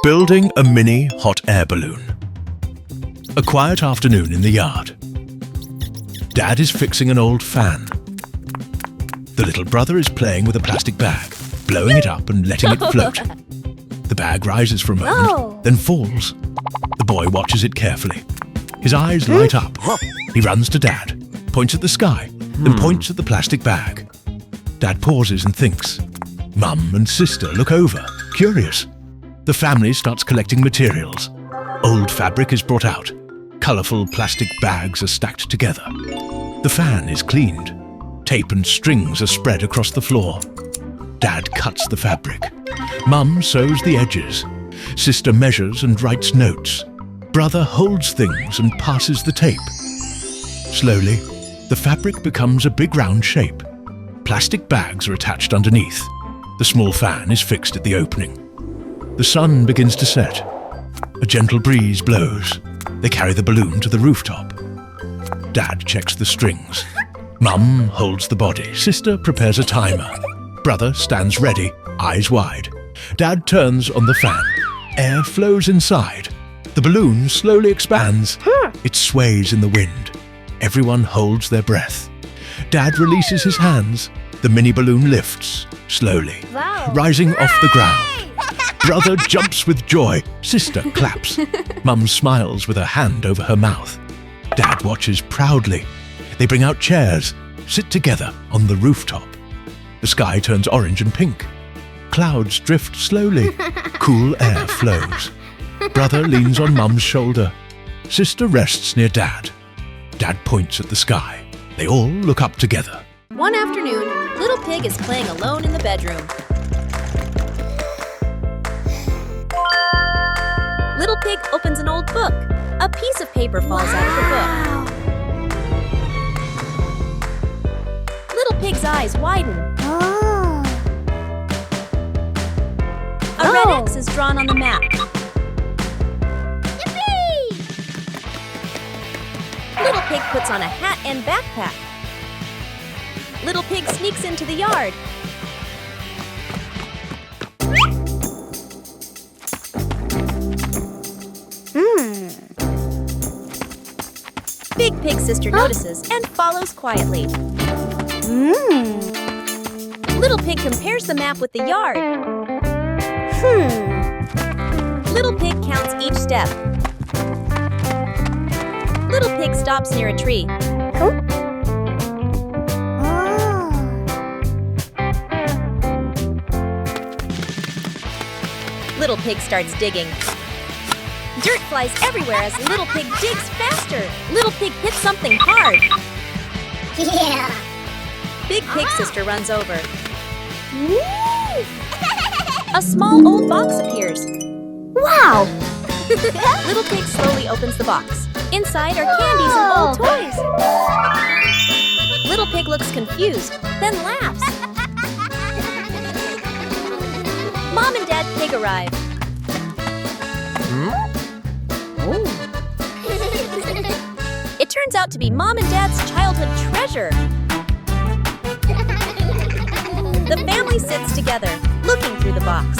Building a mini hot air balloon. A quiet afternoon in the yard. Dad is fixing an old fan. The little brother is playing with a plastic bag, blowing it up and letting it float. The bag rises for a moment, then falls. The boy watches it carefully. His eyes light up. He runs to Dad, points at the sky, then points at the plastic bag. Dad pauses and thinks. Mum and sister look over, curious. The family starts collecting materials. Old fabric is brought out. Colourful plastic bags are stacked together. The fan is cleaned. Tape and strings are spread across the floor. Dad cuts the fabric. Mum sews the edges. Sister measures and writes notes. Brother holds things and passes the tape. Slowly, the fabric becomes a big round shape. Plastic bags are attached underneath. The small fan is fixed at the opening. The sun begins to set. A gentle breeze blows. They carry the balloon to the rooftop. Dad checks the strings. Mum holds the body. Sister prepares a timer. Brother stands ready, eyes wide. Dad turns on the fan. Air flows inside. The balloon slowly expands. It sways in the wind. Everyone holds their breath. Dad releases his hands. The mini balloon lifts, slowly, rising off the ground. Brother jumps with joy. Sister claps. Mum smiles with her hand over her mouth. Dad watches proudly. They bring out chairs, sit together on the rooftop. The sky turns orange and pink. Clouds drift slowly. Cool air flows. Brother leans on Mum's shoulder. Sister rests near Dad. Dad points at the sky. They all look up together. One afternoon, Little Pig is playing alone in the bedroom. Little Pig opens an old book. A piece of paper falls out of the book. Little Pig's eyes widen. A red X is drawn on the map. Yippee! Little Pig puts on a hat and backpack. Little Pig sneaks into the yard. Big Pig's sister notices and follows quietly. Little Pig compares the map with the yard. Little Pig counts each step. Little Pig stops near a tree. Little Pig starts digging. Dirt flies everywhere as Little Pig digs faster. Little Pig hits something hard. Yeah! Big Pig's sister runs over. A small old box appears. Wow! Little Pig slowly opens the box. Inside are candies and old toys. Little Pig looks confused, then laughs. Mom and Dad Pig arrive. It turns out to be Mom and Dad's childhood treasure. The family sits together, looking through the box.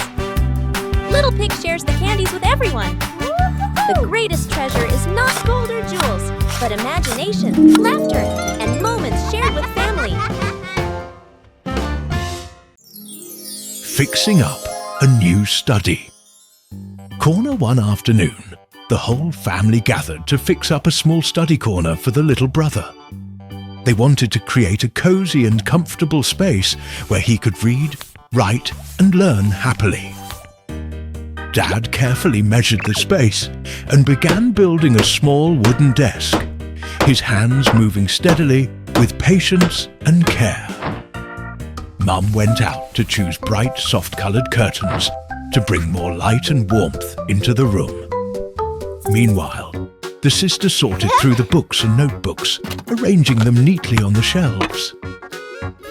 Little Pig shares the candies with everyone. The greatest treasure is not gold or jewels, but imagination, laughter, and moments shared with family. Fixing up a new study. Corner one afternoon, the whole family gathered to fix up a small study corner for the little brother. They wanted to create a cozy and comfortable space where he could read, write, and learn happily. Dad carefully measured the space and began building a small wooden desk, his hands moving steadily with patience and care. Mum went out to choose bright, soft-coloured curtains to bring more light and warmth into the room. Meanwhile, the sister sorted through the books and notebooks, arranging them neatly on the shelves.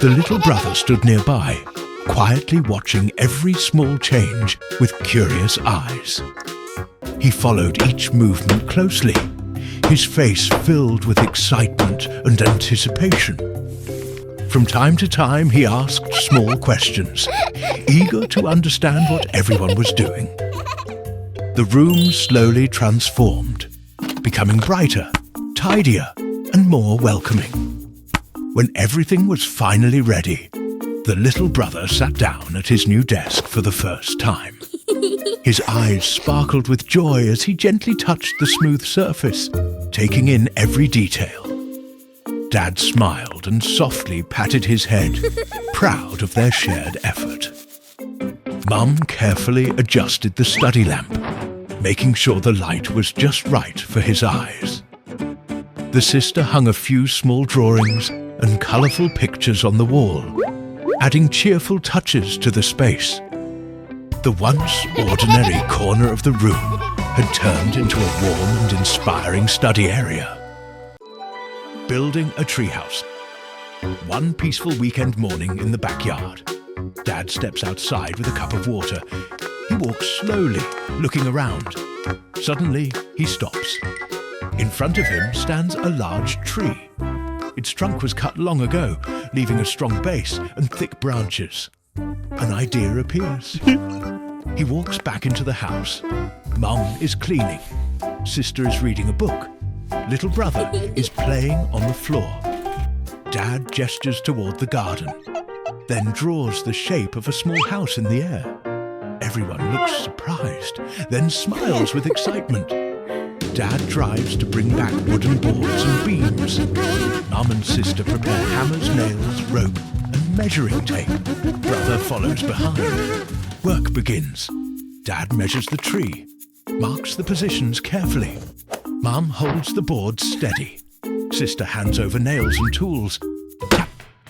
The little brother stood nearby, quietly watching every small change with curious eyes. He followed each movement closely, his face filled with excitement and anticipation. From time to time, he asked small questions, eager to understand what everyone was doing. The room slowly transformed, becoming brighter, tidier, and more welcoming. When everything was finally ready, the little brother sat down at his new desk for the first time. His eyes sparkled with joy as he gently touched the smooth surface, taking in every detail. Dad smiled and softly patted his head, proud of their shared effort. Mum carefully adjusted the study lamp, making sure the light was just right for his eyes. The sister hung a few small drawings and colourful pictures on the wall, adding cheerful touches to the space. The once ordinary corner of the room had turned into a warm and inspiring study area. Building a treehouse. One peaceful weekend morning in the backyard. Dad steps outside with a cup of water. He walks slowly, looking around. Suddenly, he stops. In front of him stands a large tree. Its trunk was cut long ago, leaving a strong base and thick branches. An idea appears. He walks back into the house. Mum is cleaning. Sister is reading a book. Little brother is playing on the floor. Dad gestures toward the garden, then draws the shape of a small house in the air. Everyone looks surprised, then smiles with excitement. Dad drives to bring back wooden boards and beams. Mum and sister prepare hammers, nails, rope, and measuring tape. Brother follows behind. Work begins. Dad measures the tree, marks the positions carefully. Mum holds the boards steady. Sister hands over nails and tools. Tap,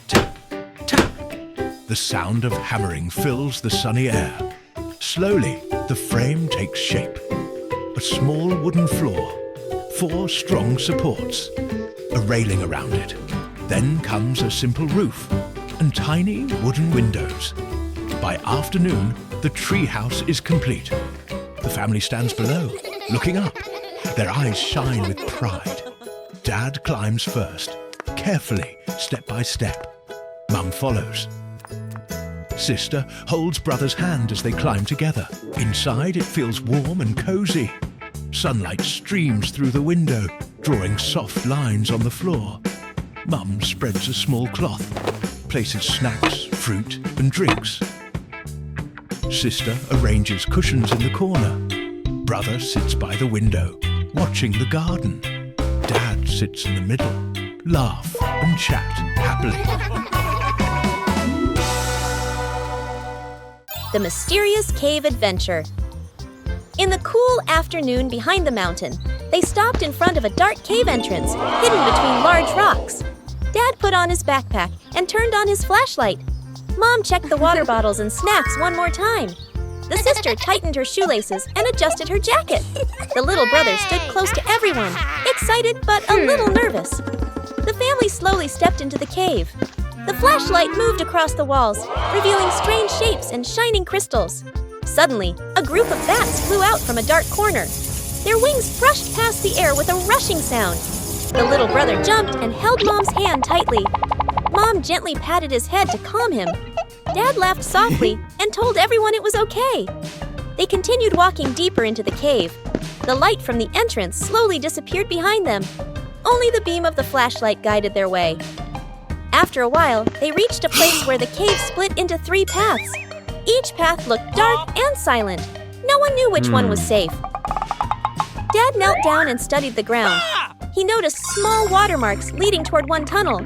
tap, tap. The sound of hammering fills the sunny air. Slowly, the frame takes shape. A small wooden floor, 4 strong supports, a railing around it. Then comes a simple roof and tiny wooden windows. By afternoon, the treehouse is complete. The family stands below, looking up. Their eyes shine with pride. Dad climbs first, carefully, step by step. Mum follows. Sister holds brother's hand as they climb together. Inside, it feels warm and cozy. Sunlight streams through the window, drawing soft lines on the floor. Mum spreads a small cloth, places snacks, fruit, and drinks. Sister arranges cushions in the corner. Brother sits by the window, watching the garden. Dad sits in the middle, laugh and chat happily. The Mysterious Cave Adventure. In the cool afternoon behind the mountain, they stopped in front of a dark cave entrance, hidden between large rocks. Dad put on his backpack and turned on his flashlight. Mom checked the water bottles and snacks one more time. The sister tightened her shoelaces and adjusted her jacket. The little brother stood close to everyone, excited but a little nervous. The family slowly stepped into the cave. The flashlight moved across the walls, revealing strange shapes and shining crystals. Suddenly, a group of bats flew out from a dark corner. Their wings brushed past the air with a rushing sound. The little brother jumped and held Mom's hand tightly. Mom gently patted his head to calm him. Dad laughed softly and told everyone it was okay. They continued walking deeper into the cave. The light from the entrance slowly disappeared behind them. Only the beam of the flashlight guided their way. After a while, they reached a place where the cave split into 3 paths. Each path looked dark and silent. No one knew which one was safe. Dad knelt down and studied the ground. He noticed small watermarks leading toward one tunnel.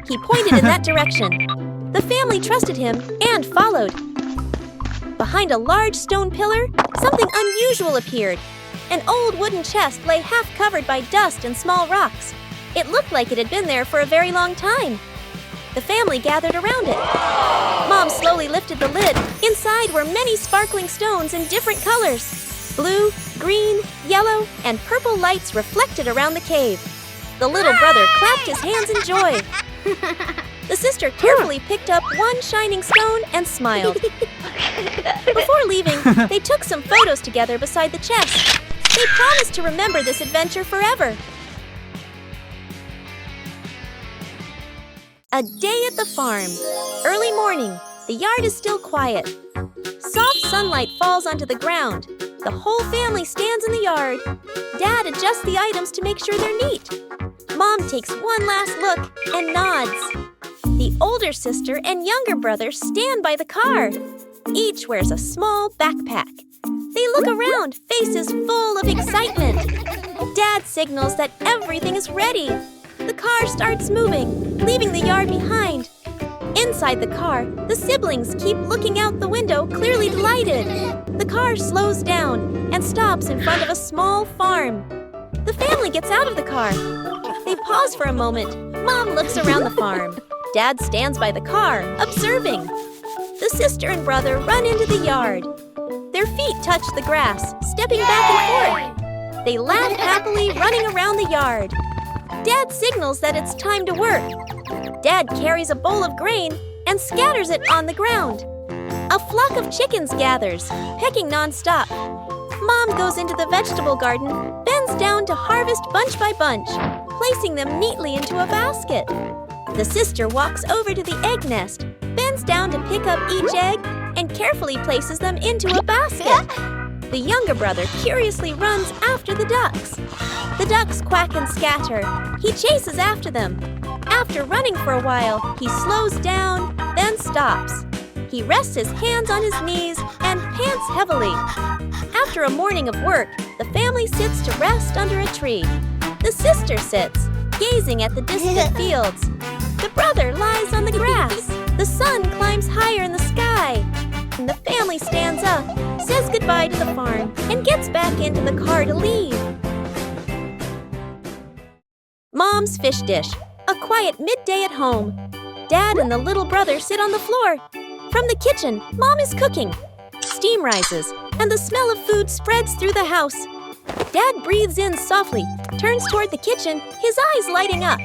He pointed in that direction. The family trusted him and followed. Behind a large stone pillar, something unusual appeared. An old wooden chest lay half covered by dust and small rocks. It looked like it had been there for a very long time. The family gathered around it. Mom slowly lifted the lid. Inside were many sparkling stones in different colors. Blue, green, yellow, and purple lights reflected around the cave. The little brother clapped his hands in joy. The sister carefully picked up one shining stone and smiled. Before leaving, they took some photos together beside the chest. They promised to remember this adventure forever. A day at the farm. Early morning. The yard is still quiet. Soft sunlight falls onto the ground. The whole family stands in the yard. Dad adjusts the items to make sure they're neat. Mom takes one last look and nods. The older sister and younger brother stand by the car. Each wears a small backpack. They look around, faces full of excitement. Dad signals that everything is ready. The car starts moving, leaving the yard behind. Inside the car, the siblings keep looking out the window, clearly delighted. The car slows down and stops in front of a small farm. The family gets out of the car. They pause for a moment. Mom looks around the farm. Dad stands by the car, observing. The sister and brother run into the yard. Their feet touch the grass, stepping back and forth. They laugh happily, running around the yard. Dad signals that it's time to work. Dad carries a bowl of grain and scatters it on the ground. A flock of chickens gathers, pecking nonstop. Mom goes into the vegetable garden, bends down to harvest bunch by bunch, placing them neatly into a basket. The sister walks over to the egg nest, bends down to pick up each egg, and carefully places them into a basket. The younger brother curiously runs after the ducks. The ducks quack and scatter. He chases after them. After running for a while, he slows down, then stops. He rests his hands on his knees and pants heavily. After a morning of work, the family sits to rest under a tree. The sister sits, gazing at the distant fields. The brother lies on the grass. The sun climbs higher in the sky. And the family stands up, says goodbye to the farm, and gets back into the car to leave. Mom's fish dish. A quiet midday at home. Dad and the little brother sit on the floor. From the kitchen, Mom is cooking. Steam rises, and the smell of food spreads through the house. Dad breathes in softly, turns toward the kitchen, his eyes lighting up.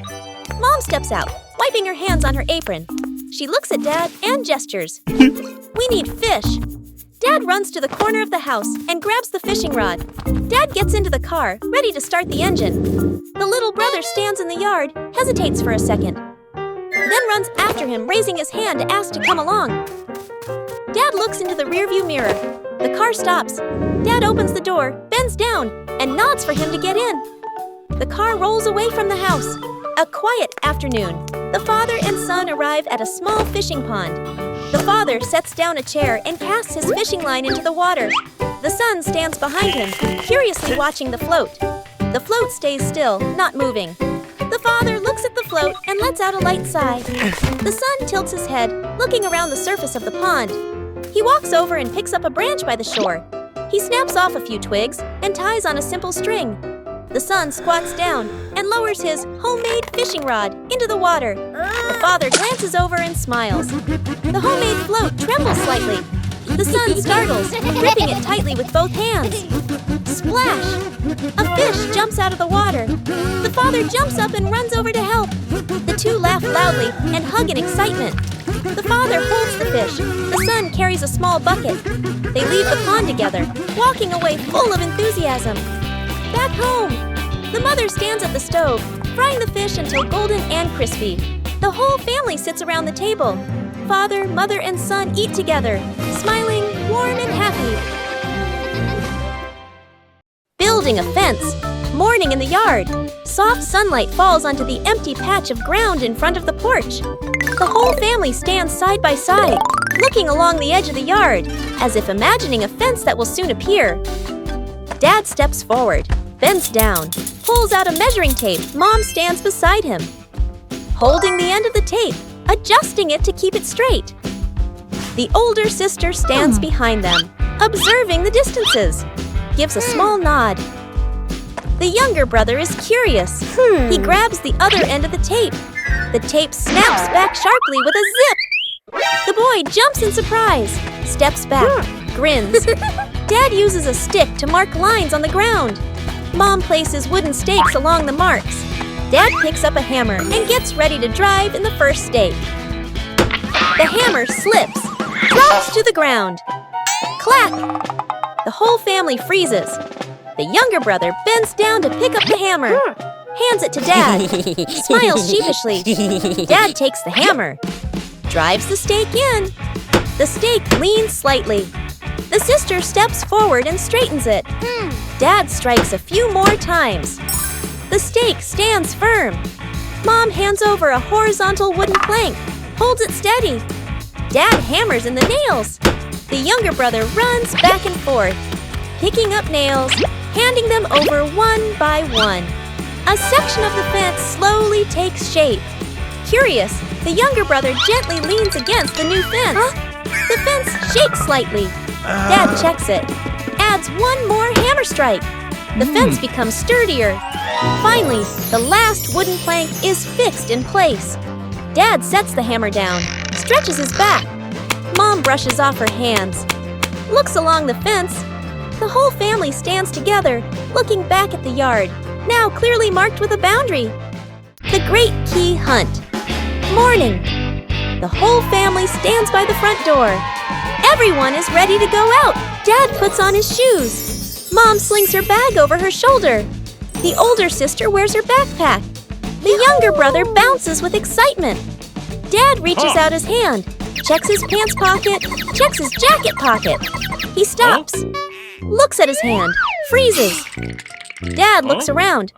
Mom steps out, wiping her hands on her apron. She looks at Dad and gestures. We need fish. Dad runs to the corner of the house and grabs the fishing rod. Dad gets into the car, ready to start the engine. The little brother stands in the yard, hesitates for a second, then runs after him, raising his hand to ask to come along. Dad looks into the rearview mirror. The car stops. Dad opens the door, bends down, and nods for him to get in. The car rolls away from the house. A quiet afternoon. The father and son arrive at a small fishing pond. The father sets down a chair and casts his fishing line into the water. The son stands behind him, curiously watching the float. The float stays still, not moving. The father looks at the float and lets out a light sigh. The son tilts his head, looking around the surface of the pond. He walks over and picks up a branch by the shore. He snaps off a few twigs and ties on a simple string. The son squats down and lowers his homemade fishing rod into the water. The father glances over and smiles. The homemade float trembles slightly. The son startles, gripping it tightly with both hands. Splash! A fish jumps out of the water. The father jumps up and runs over to help. The two laugh loudly and hug in excitement. The father holds the fish. The son carries a small bucket. They leave the pond together, walking away full of enthusiasm. Back home, the mother stands at the stove, frying the fish until golden and crispy. The whole family sits around the table. Father, mother, and son eat together, smiling, warm and happy. Building a fence. Morning in the yard. Soft sunlight falls onto the empty patch of ground in front of the porch. The whole family stands side by side, looking along the edge of the yard, as if imagining a fence that will soon appear. Dad steps forward, bends down, pulls out a measuring tape. Mom stands beside him, holding the end of the tape, adjusting it to keep it straight. The older sister stands behind them, observing the distances, gives a small nod. The younger brother is curious. He grabs the other end of the tape. The tape snaps back sharply with a zip. The boy jumps in surprise, steps back, grins. Dad uses a stick to mark lines on the ground. Mom places wooden stakes along the marks. Dad picks up a hammer and gets ready to drive in the first stake. The hammer slips, drops to the ground. Clack! The whole family freezes. The younger brother bends down to pick up the hammer, hands it to Dad, smiles sheepishly. Dad takes the hammer, drives the stake in. The stake leans slightly. The sister steps forward and straightens it. Dad strikes a few more times. The stake stands firm. Mom hands over a horizontal wooden plank, holds it steady. Dad hammers in the nails. The younger brother runs back and forth, picking up nails, handing them over one by one. A section of the fence slowly takes shape. Curious, the younger brother gently leans against the new fence. The fence shakes slightly. Dad checks it, adds one more hammer strike. The fence becomes sturdier. Finally, the last wooden plank is fixed in place. Dad sets the hammer down, stretches his back. Mom brushes off her hands, looks along the fence. The whole family stands together, looking back at the yard, now clearly marked with a boundary. The Great Key Hunt. Morning. The whole family stands by the front door. Everyone is ready to go out. Dad puts on his shoes. Mom slings her bag over her shoulder. The older sister wears her backpack. The younger brother bounces with excitement. Dad reaches out his hand, checks his pants pocket, checks his jacket pocket. He stops, looks at his hand, freezes. Dad looks around,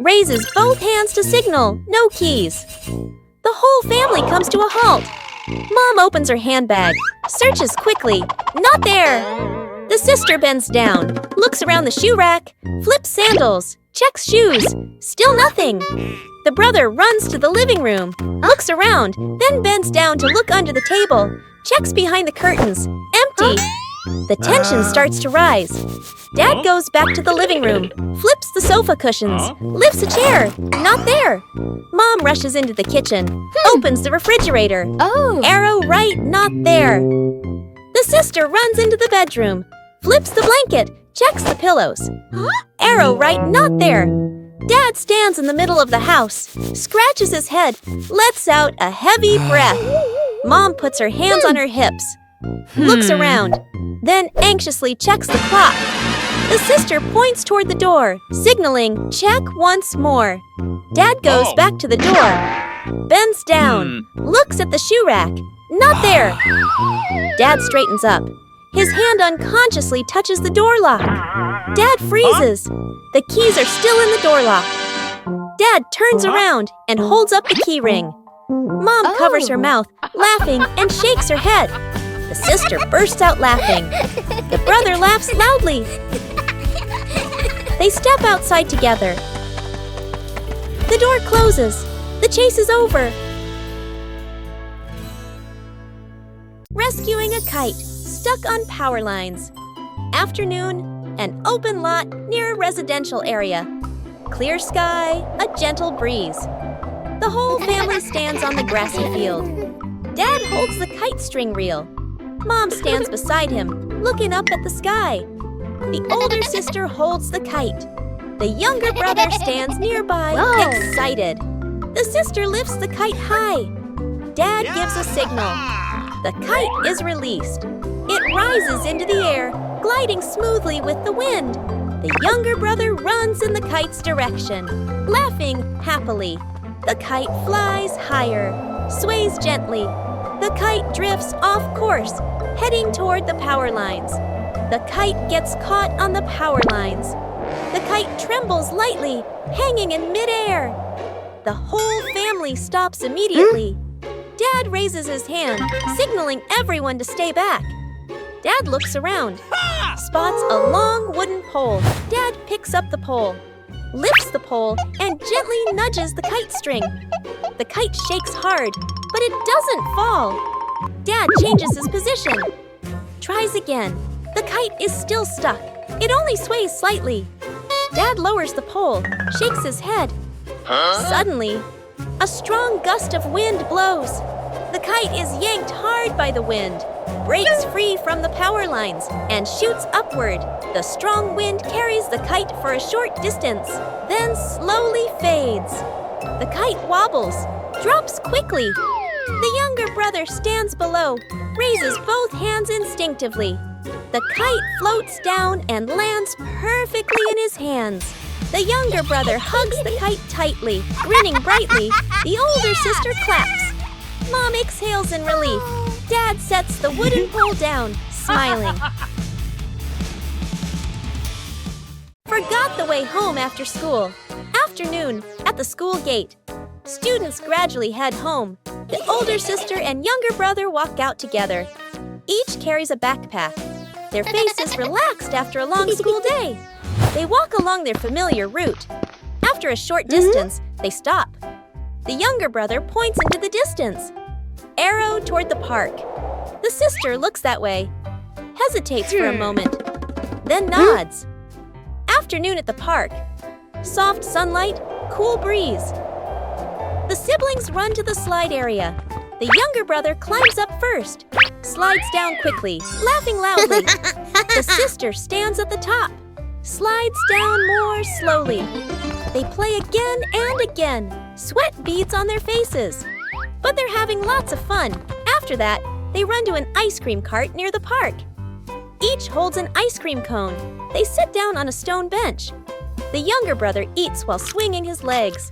raises both hands to signal, no keys. The whole family comes to a halt. Mom opens her handbag, searches quickly. Not there! The sister bends down, looks around the shoe rack, flips sandals, checks shoes. Still nothing. The brother runs to the living room, looks around, then bends down to look under the table, checks behind the curtains. Empty. The tension starts to rise. Dad goes back to the living room, flips the sofa cushions, lifts a chair. Not there. Mom rushes into the kitchen, opens the refrigerator. Arrow right, not there. The sister runs into the bedroom, flips the blanket, checks the pillows. Arrow right, not there. Dad stands in the middle of the house, scratches his head, lets out a heavy breath. Mom puts her hands on her hips, looks around, then anxiously checks the clock. The sister points toward the door, signaling, check once more. Dad goes back to the door, bends down, looks at the shoe rack. Not there. Dad straightens up. His hand unconsciously touches the door lock. Dad freezes. The keys are still in the door lock. Dad turns around and holds up the key ring. Mom covers her mouth, laughing, and shakes her head. The sister bursts out laughing. The brother laughs loudly. They step outside together. The door closes. The chase is over. Rescuing a kite stuck on power lines. Afternoon, an open lot near a residential area. Clear sky, a gentle breeze. The whole family stands on the grassy field. Dad holds the kite string reel. Mom stands beside him, looking up at the sky. The older sister holds the kite. The younger brother stands nearby, excited. The sister lifts the kite high. Dad gives a signal. The kite is released. It rises into the air, gliding smoothly with the wind. The younger brother runs in the kite's direction, laughing happily. The kite flies higher, sways gently. The kite drifts off course, heading toward the power lines. The kite gets caught on the power lines. The kite trembles lightly, hanging in midair. The whole family stops immediately. Dad raises his hand, signaling everyone to stay back. Dad looks around, spots a long wooden pole. Dad picks up the pole, lifts the pole, and gently nudges the kite string. The kite shakes hard, but it doesn't fall. Dad changes his position. Tries again. The kite is still stuck. It only sways slightly. Dad lowers the pole, shakes his head. Suddenly, a strong gust of wind blows. The kite is yanked hard by the wind, breaks free from the power lines, and shoots upward. The strong wind carries the kite for a short distance, then slowly fades. The kite wobbles, drops quickly. The younger brother stands below, raises both hands instinctively. The kite floats down and lands perfectly in his hands. The younger brother hugs the kite tightly, grinning brightly. The older sister claps. Mom exhales in relief. Dad sets the wooden pole down, smiling. forgot the way home after school. Afternoon, at the school gate. Students gradually head home. The older sister and younger brother walk out together. Each carries a backpack. Their faces relaxed after a long school day. They walk along their familiar route. After a short distance, they stop. The younger brother points into the distance. Arrow toward the park. The sister looks that way, hesitates for a moment, then nods. Afternoon at the park. Soft sunlight, cool breeze. The siblings run to the slide area. The younger brother climbs up first, slides down quickly, laughing loudly. The sister stands at the top, slides down more slowly. They play again and again. Sweat beads on their faces. But they're having lots of fun. After that, they run to an ice cream cart near the park. Each holds an ice cream cone. They sit down on a stone bench. The younger brother eats while swinging his legs.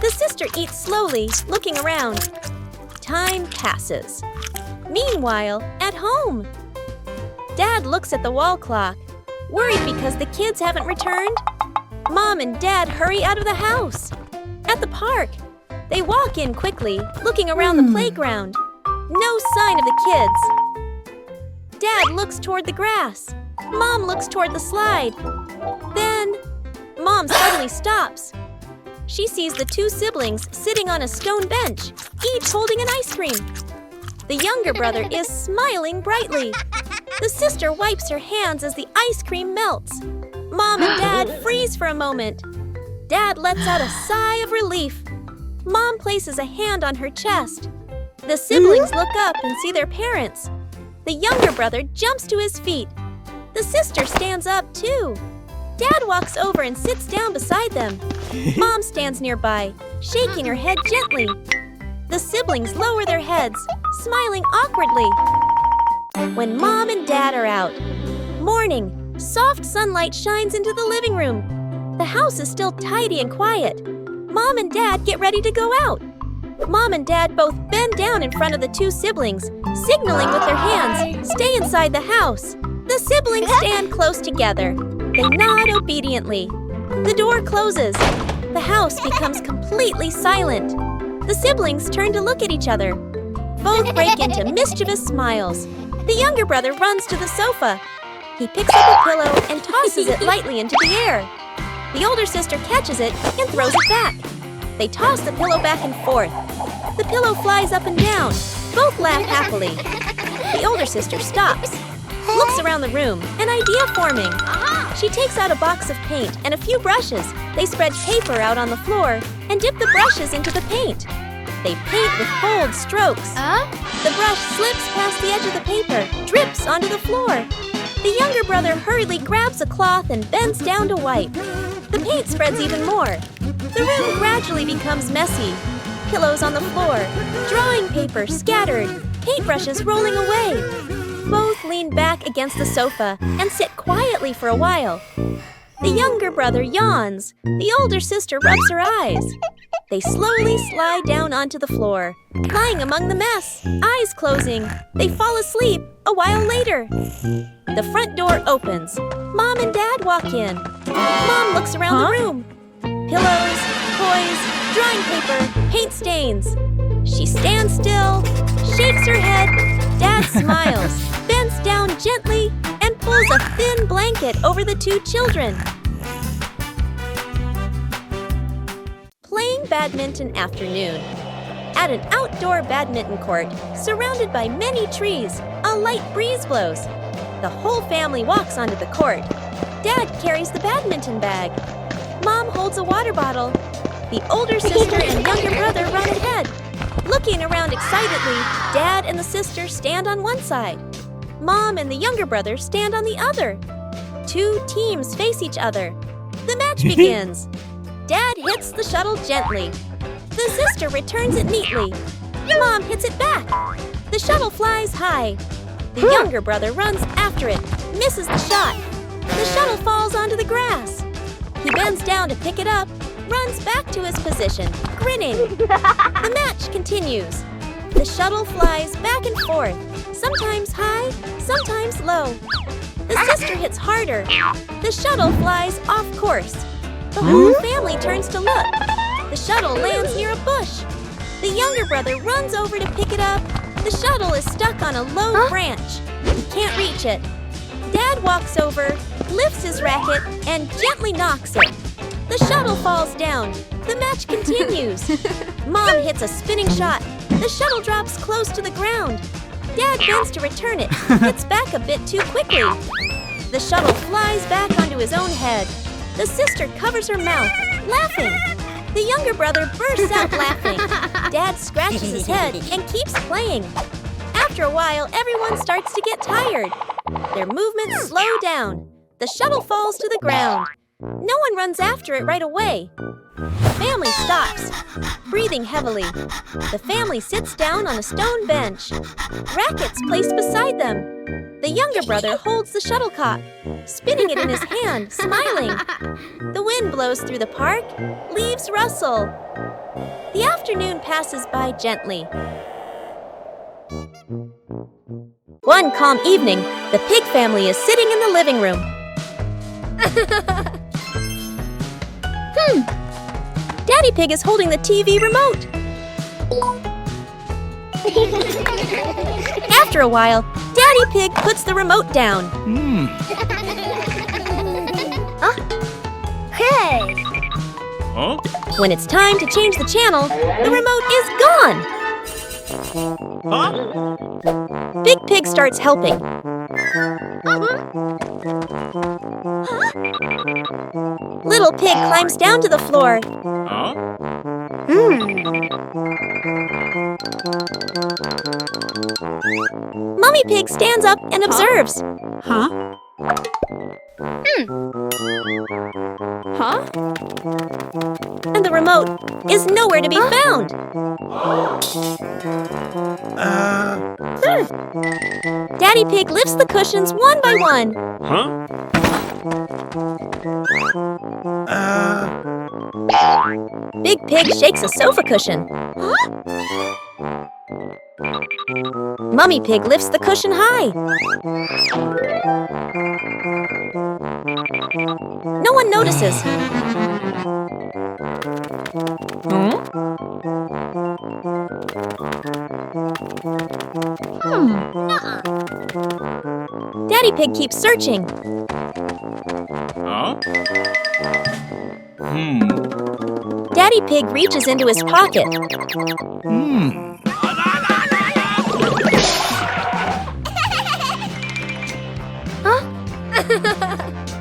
The sister eats slowly, looking around. Time passes. Meanwhile, at home. Dad looks at the wall clock, worried because the kids haven't returned. Mom and Dad hurry out of the house. At the park, they walk in quickly, looking around the playground. No sign of the kids. Dad looks toward the grass. Mom looks toward the slide. Then, Mom suddenly stops. She sees the two siblings sitting on a stone bench, each holding an ice cream. The younger brother is smiling brightly. The sister wipes her hands as the ice cream melts. Mom and Dad freeze for a moment. Dad lets out a sigh of relief. Mom places a hand on her chest. The siblings look up and see their parents. The younger brother jumps to his feet. The sister stands up too. Dad walks over and sits down beside them. Mom stands nearby, shaking her head gently. The siblings lower their heads, smiling awkwardly. When Mom and Dad are out. Morning, soft sunlight shines into the living room. The house is still tidy and quiet. Mom and Dad get ready to go out. Mom and Dad both bend down in front of the two siblings, signaling with their hands, stay inside the house. The siblings stand close together. They nod obediently. The door closes. The house becomes completely silent. The siblings turn to look at each other. Both break into mischievous smiles. The younger brother runs to the sofa. He picks up a pillow and tosses it lightly into the air. The older sister catches it and throws it back. They toss the pillow back and forth. The pillow flies up and down. Both laugh happily. The older sister stops, looks around the room, an idea forming. She takes out a box of paint and a few brushes. They spread paper out on the floor and dip the brushes into the paint. They paint with bold strokes. The brush slips past the edge of the paper, drips onto the floor. The younger brother hurriedly grabs a cloth and bends down to wipe. The paint spreads even more. The room gradually becomes messy. Pillows on the floor, drawing paper scattered, paintbrushes rolling away. Both lean back against the sofa and sit quietly for a while. The younger brother yawns. The older sister rubs her eyes. They slowly slide down onto the floor, lying among the mess, eyes closing. They fall asleep a while later. The front door opens. Mom and Dad walk in. Mom looks around the room. Pillows, toys, drawing paper, paint stains. She stands still, shakes her head. Dad smiles, bends down gently, and pulls a thin blanket over the two children. Playing badminton afternoon. At an outdoor badminton court, surrounded by many trees, a light breeze blows. The whole family walks onto the court. Dad carries the badminton bag. Mom holds a water bottle. The older sister and younger brother run ahead. Looking around excitedly, Dad and the sister stand on one side. Mom and the younger brother stand on the other. Two teams face each other. The match begins. Dad hits the shuttle gently. The sister returns it neatly. Mom hits it back. The shuttle flies high. The younger brother runs after it, misses the shot. The shuttle falls onto the grass. He bends down to pick it up, runs back to his position, grinning. The match continues. The shuttle flies back and forth, sometimes high, sometimes low. The sister hits harder. The shuttle flies off course. The whole family turns to look. The shuttle lands near a bush. The younger brother runs over to pick it up. The shuttle is stuck on a low branch. He can't reach it. Dad walks over, lifts his racket, and gently knocks it. The shuttle falls down. The match continues. Mom hits a spinning shot. The shuttle drops close to the ground. Dad bends to return it, hits back a bit too quickly. The shuttle flies back onto his own head. The sister covers her mouth, laughing. The younger brother bursts out laughing. Dad scratches his head and keeps playing. After a while, everyone starts to get tired. Their movements slow down. The shuttle falls to the ground. No one runs after it right away. The family stops, breathing heavily. The family sits down on a stone bench. Rackets placed beside them. The younger brother holds the shuttlecock, spinning it in his hand, smiling. The wind blows through the park, leaves rustle. The afternoon passes by gently. One calm evening, the pig family is sitting in the living room. Daddy Pig is holding the TV remote. After a while, Daddy Pig puts the remote down. Hey! When it's time to change the channel, the remote is gone. Big Pig starts helping. Little Pig climbs down to the floor. Mummy Pig stands up and observes. And the remote is nowhere to be found. Daddy Pig lifts the cushions one by one. Big Pig shakes a sofa cushion. Mummy Pig lifts the cushion high. No one notices. Daddy Pig keeps searching. Daddy Pig reaches into his pocket.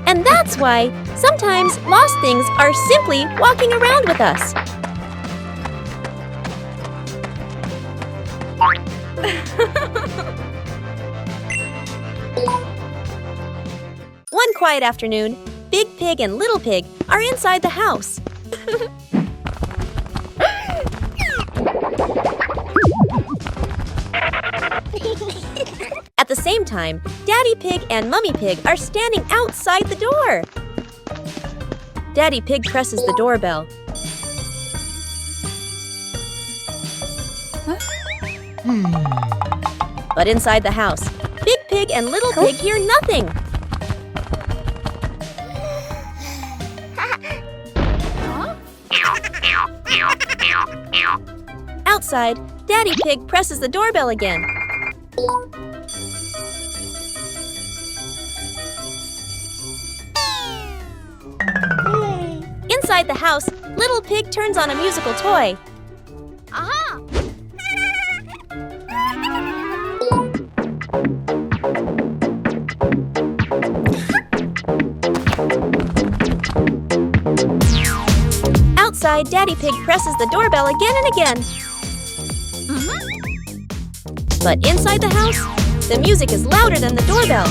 And that's why sometimes lost things are simply walking around with us. One quiet afternoon, Big Pig and Little Pig are inside the house. At the same time, Daddy Pig and Mummy Pig are standing outside the door. Daddy Pig presses the doorbell. But inside the house, Big Pig and Little Pig hear nothing. Outside, Daddy Pig presses the doorbell again. Inside the house, Little Pig turns on a musical toy. Outside, Daddy Pig presses the doorbell again and again. But inside the house, the music is louder than the doorbell.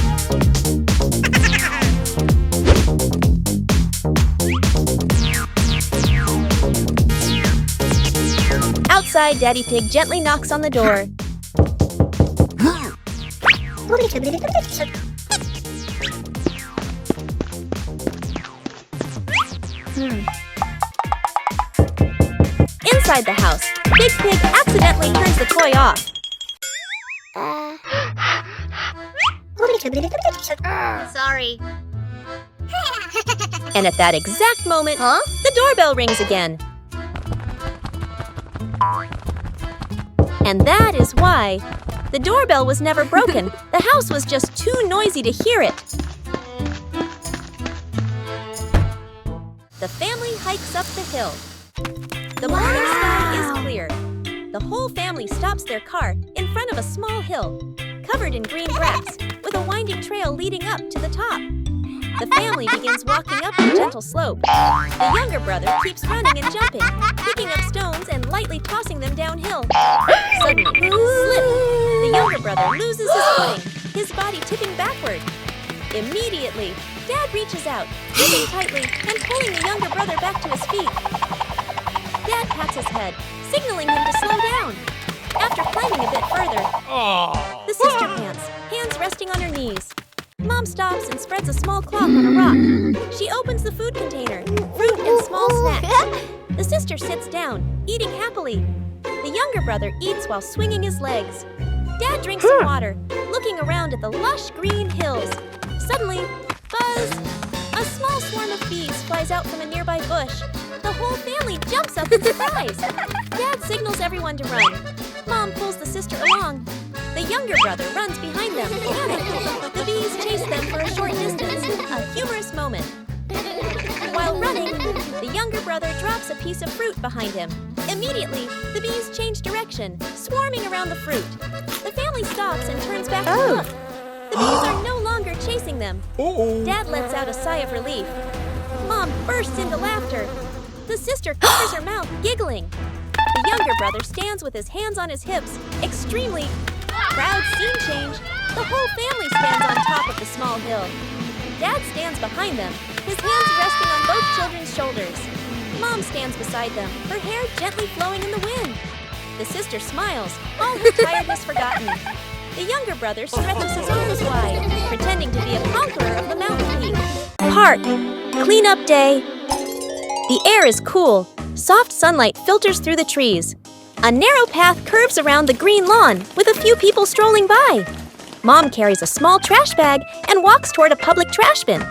Outside, Daddy Pig gently knocks on the door. Inside the house, Big Pig accidentally turns the toy off. Sorry. And at that exact moment, the doorbell rings again. And that is why the doorbell was never broken. The house was just too noisy to hear it. The family hikes up the hill. The morning sky is clear. The whole family stops their car in front of a small hill, covered in green grass, with a winding trail leading up to the top. The family begins walking up the gentle slope. The younger brother keeps running and jumping, picking up stones and lightly tossing them downhill. Suddenly, slip! The younger brother loses his footing, his body tipping backward. Immediately, Dad reaches out, gripping tightly and pulling the younger brother back to his feet. Dad pats his head, signaling him to slow down. After climbing a bit further, the sister pants, hands resting on her knees. Mom stops and spreads a small cloth on a rock. She opens the food container, fruit and small snacks. The sister sits down, eating happily. The younger brother eats while swinging his legs. Dad drinks some water, looking around at the lush green hills. Suddenly, buzz! A small swarm of bees flies out from a nearby bush. The whole family jumps up in surprise. Dad signals everyone to run. Mom pulls the sister along. The younger brother runs behind them, panicked. The bees chase them for a short distance, a humorous moment. While running, the younger brother drops a piece of fruit behind him. Immediately, the bees change direction, swarming around the fruit. The family stops and turns back to look. The bees are no longer chasing them. Dad lets out a sigh of relief. Mom bursts into laughter. The sister covers her mouth, giggling. The younger brother stands with his hands on his hips, extremely proud scene change. The whole family stands on top of the small hill. Dad stands behind them, his hands resting on both children's shoulders. Mom stands beside them, her hair gently flowing in the wind. The sister smiles, all her tiredness forgotten. The younger brother stretches his arms wide, pretending to be a conqueror of the mountain peak. Park. Cleanup day. The air is cool. Soft sunlight filters through the trees. A narrow path curves around the green lawn, with a few people strolling by. Mom carries a small trash bag and walks toward a public trash bin.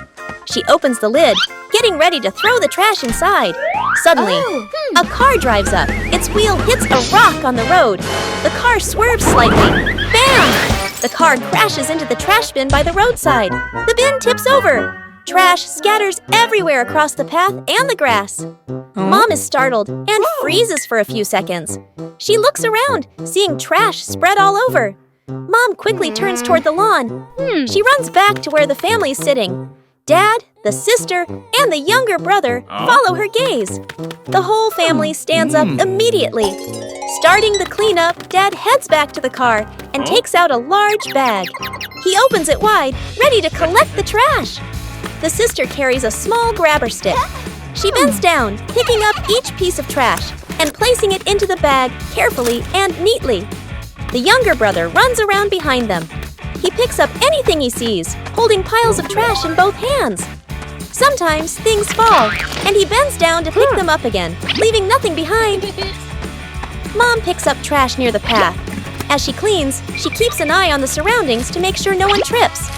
She opens the lid, getting ready to throw the trash inside. Suddenly, a car drives up. Its wheel hits a rock on the road. The car swerves slightly. Bam! The car crashes into the trash bin by the roadside. The bin tips over. Trash scatters everywhere across the path and the grass. Mom is startled and freezes for a few seconds. She looks around, seeing trash spread all over. Mom quickly turns toward the lawn. She runs back to where the family is sitting. Dad, the sister, and the younger brother follow her gaze. The whole family stands up immediately. Starting the cleanup, Dad heads back to the car and takes out a large bag. He opens it wide, ready to collect the trash. The sister carries a small grabber stick. She bends down, picking up each piece of trash and placing it into the bag carefully and neatly. The younger brother runs around behind them. He picks up anything he sees, holding piles of trash in both hands. Sometimes things fall, and he bends down to pick them up again, leaving nothing behind. Mom picks up trash near the path. As she cleans, she keeps an eye on the surroundings to make sure no one trips.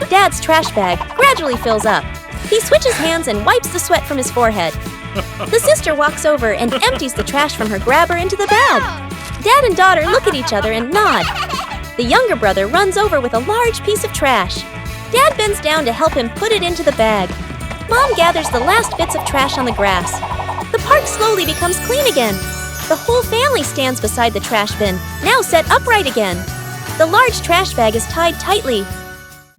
Dad's trash bag gradually fills up. He switches hands and wipes the sweat from his forehead. The sister walks over and empties the trash from her grabber into the bag. Dad and daughter look at each other and nod. The younger brother runs over with a large piece of trash. Dad bends down to help him put it into the bag. Mom gathers the last bits of trash on the grass. The park slowly becomes clean again. The whole family stands beside the trash bin, now set upright again. The large trash bag is tied tightly.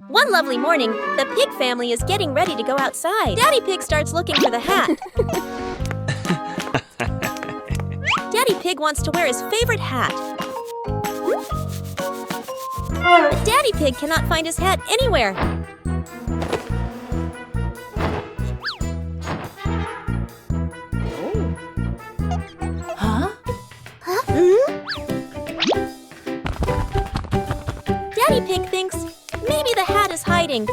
One lovely morning, the pig family is getting ready to go outside. Daddy Pig starts looking for the hat. Daddy Pig wants to wear his favorite hat. But Daddy Pig cannot find his hat anywhere. Daddy Pig thinks maybe the hat is hiding.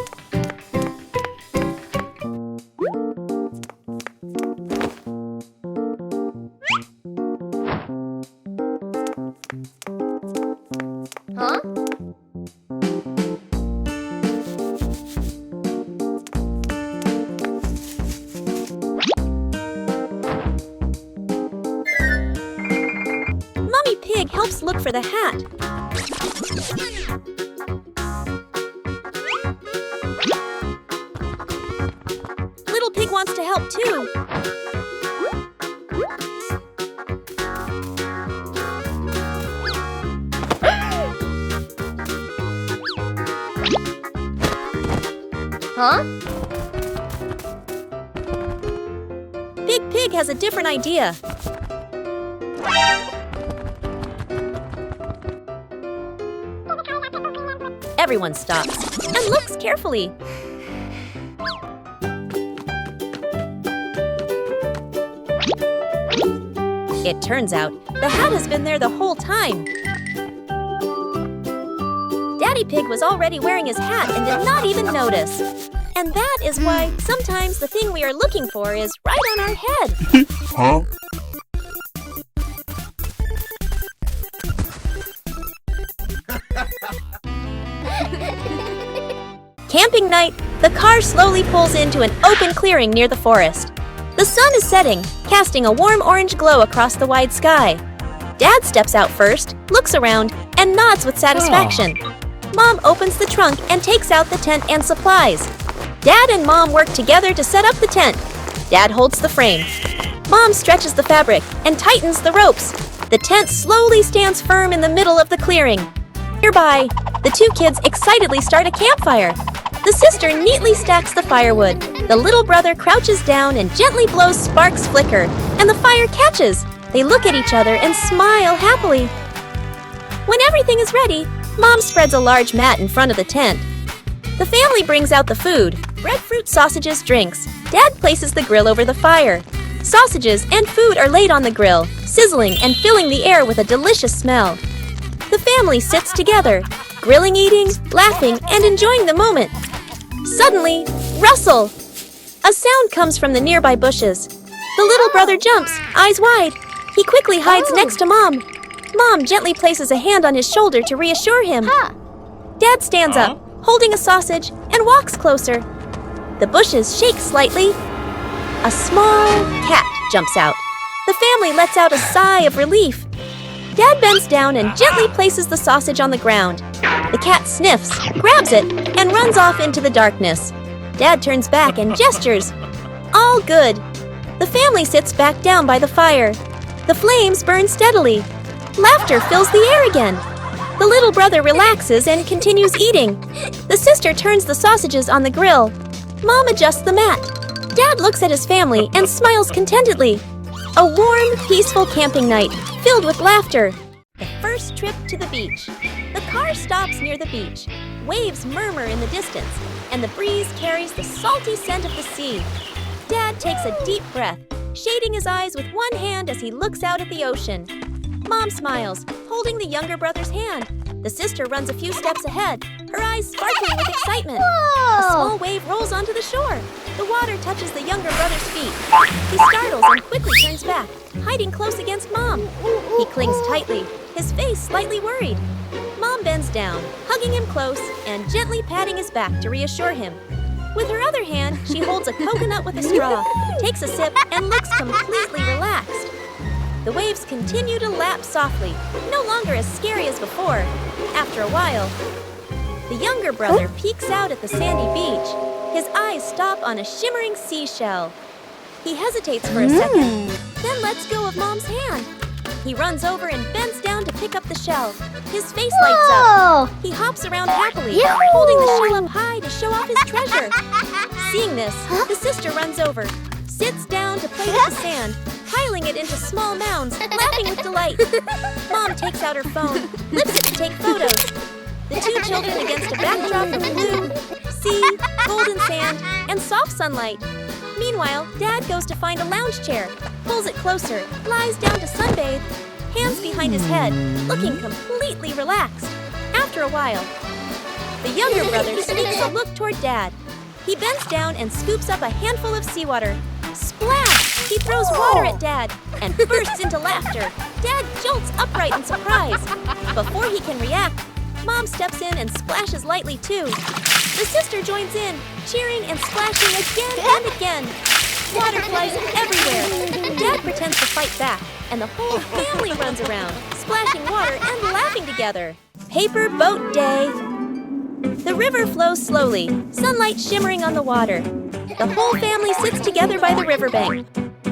for the hat. Little Pig wants to help too. Huh? Big Pig has a different idea. Everyone stops and looks carefully. It turns out the hat has been there the whole time. Daddy Pig was already wearing his hat and did not even notice. And that is why sometimes the thing we are looking for is right on our head. Huh? Camping night, the car slowly pulls into an open clearing near the forest. The sun is setting, casting a warm orange glow across the wide sky. Dad steps out first, looks around, and nods with satisfaction. Mom opens the trunk and takes out the tent and supplies. Dad and Mom work together to set up the tent. Dad holds the frame. Mom stretches the fabric and tightens the ropes. The tent slowly stands firm in the middle of the clearing. Nearby, the two kids excitedly start a campfire. The sister neatly stacks the firewood. The little brother crouches down and gently blows sparks flicker, and the fire catches. They look at each other and smile happily. When everything is ready, Mom spreads a large mat in front of the tent. The family brings out the food: breadfruit, sausages, drinks. Dad places the grill over the fire. Sausages and food are laid on the grill, sizzling and filling the air with a delicious smell. The family sits together, grilling, eating, laughing, and enjoying the moment. Suddenly, rustle! A sound comes from the nearby bushes. The little brother jumps, eyes wide. He quickly hides next to Mom. Mom gently places a hand on his shoulder to reassure him. Dad stands up, holding a sausage, and walks closer. The bushes shake slightly. A small cat jumps out. The family lets out a sigh of relief. Dad bends down and gently places the sausage on the ground. The cat sniffs, grabs it, and runs off into the darkness. Dad turns back and gestures. All good. The family sits back down by the fire. The flames burn steadily. Laughter fills the air again. The little brother relaxes and continues eating. The sister turns the sausages on the grill. Mom adjusts the mat. Dad looks at his family and smiles contentedly. A warm, peaceful camping night filled with laughter. The first trip to the beach. The car stops near the beach. Waves murmur in the distance, and the breeze carries the salty scent of the sea. Dad takes a deep breath, shading his eyes with one hand as he looks out at the ocean. Mom smiles, holding the younger brother's hand. The sister runs a few steps ahead, her eyes sparkling with excitement. A small wave rolls onto the shore. The water touches the younger brother's feet. He startles and quickly turns back, hiding close against Mom. He clings tightly, his face slightly worried. Mom bends down, hugging him close and gently patting his back to reassure him. With her other hand, she holds a coconut with a straw, takes a sip, and looks completely relaxed. The waves continue to lap softly, no longer as scary as before. After a while, the younger brother peeks out at the sandy beach. His eyes stop on a shimmering seashell. He hesitates for a second, then lets go of Mom's hand. He runs over and bends down to pick up the shell. His face lights up. He hops around happily, holding the shell up high to show off his treasure. Seeing this, the sister runs over, sits down to play with the sand, piling it into small mounds, laughing with delight. Mom takes out her phone, lifts it to take photos. The two children against a backdrop of blue, sea, golden sand, and soft sunlight. Meanwhile, Dad goes to find a lounge chair, pulls it closer, lies down to sunbathe, hands behind his head, looking completely relaxed. After a while, the younger brother sneaks a look toward Dad. He bends down and scoops up a handful of seawater. Splash! He throws water at Dad and bursts into laughter. Dad jolts upright in surprise. Before he can react, Mom steps in and splashes lightly too. The sister joins in, cheering and splashing again and again. Water flies everywhere. Dad pretends to fight back, and the whole family runs around, splashing water and laughing together. Paper boat day. The river flows slowly, sunlight shimmering on the water. The whole family sits together by the riverbank.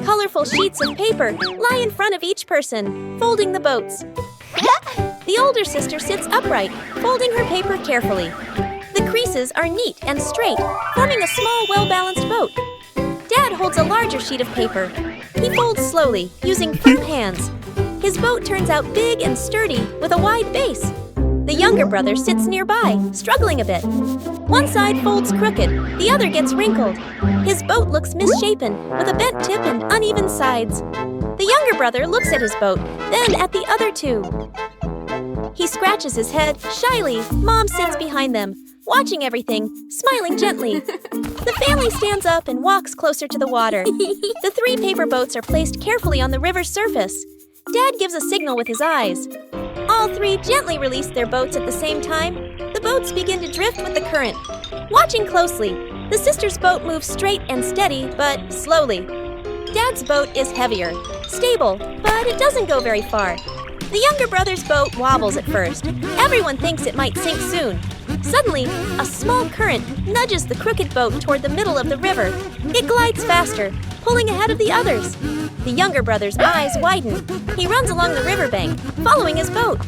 Colorful sheets of paper lie in front of each person, folding the boats. The older sister sits upright, folding her paper carefully. The creases are neat and straight, forming a small, well-balanced boat. Dad holds a larger sheet of paper. He folds slowly, using firm hands. His boat turns out big and sturdy, with a wide base. The younger brother sits nearby, struggling a bit. One side folds crooked, the other gets wrinkled. His boat looks misshapen, with a bent tip and uneven sides. The younger brother looks at his boat, then at the other two. He scratches his head. Shyly, Mom sits behind them, watching everything, smiling gently. The family stands up and walks closer to the water. The 3 paper boats are placed carefully on the river's surface. Dad gives a signal with his eyes. All 3 gently release their boats at the same time. The boats begin to drift with the current. Watching closely, the sister's boat moves straight and steady, but slowly. Dad's boat is heavier, stable, but it doesn't go very far. The younger brother's boat wobbles at first. Everyone thinks it might sink soon. Suddenly, a small current nudges the crooked boat toward the middle of the river. It glides faster, pulling ahead of the others. The younger brother's eyes widen. He runs along the riverbank, following his boat.